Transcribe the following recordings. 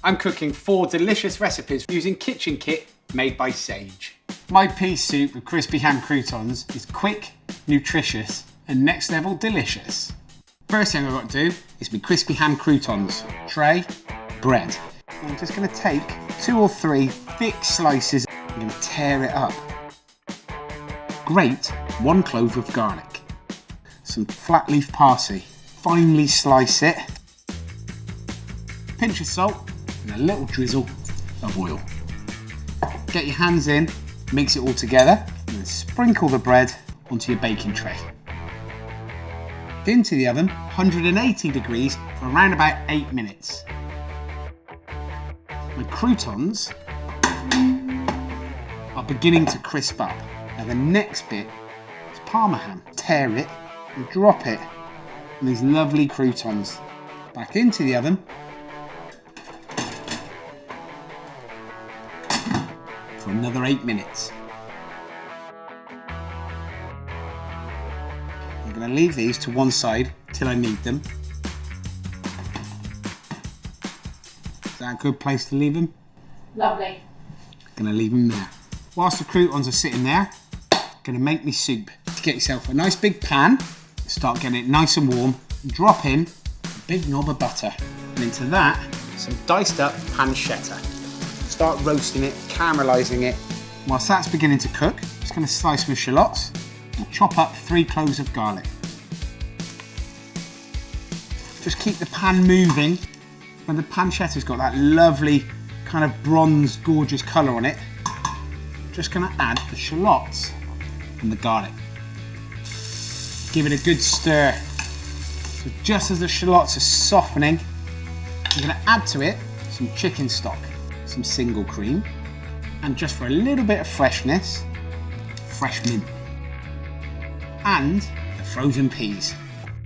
I'm cooking 4 delicious recipes using kitchen kit made by Sage. My pea soup with crispy ham croutons is quick, nutritious and next level delicious. First thing I've got to do is my crispy ham croutons. Tray, bread. I'm just going to take 2 or 3 thick slices. I'm going to tear it up. Grate 1 clove of garlic. Some flat leaf parsley. Finely slice it. Pinch of salt and a little drizzle of oil. Get your hands in, mix it all together and then sprinkle the bread onto your baking tray. Into the oven, 180 degrees for around about 8 minutes. My croutons are beginning to crisp up. Now the next bit is Parma ham. Tear it and drop it on these lovely croutons. Back into the oven for another 8 minutes. I'm going to leave these to one side till I need them. Is that a good place to leave them? Lovely. Going to leave them there. Whilst the croutons are sitting there, I'm going to make me soup. To get yourself a nice big pan, start getting it nice and warm, drop in a big knob of butter. And into that, some diced up pancetta. Start roasting it, caramelising it. Whilst that's beginning to cook, I'm just going to slice my shallots and chop up 3 cloves of garlic. Just keep the pan moving. When the pancetta's got that lovely kind of bronze, gorgeous colour on it, just going to add the shallots and the garlic. Give it a good stir. So just as the shallots are softening, I'm going to add to it some chicken stock, some single cream, and just for a little bit of freshness, fresh mint. And the frozen peas.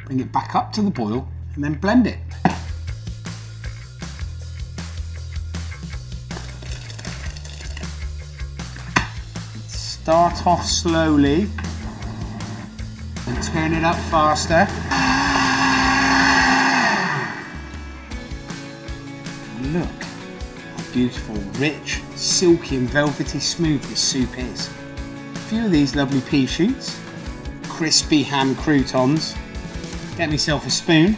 Bring it back up to the boil and then blend it. Start off slowly and turn it up faster. Look how beautiful, rich, silky and velvety smooth this soup is. A few of these lovely pea shoots, crispy ham croutons. Get myself a spoon.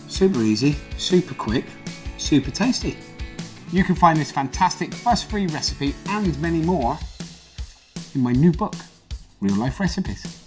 Super easy, super quick, super tasty. You can find this fantastic fuss-free recipe and many more in my new book, Real Life Recipes.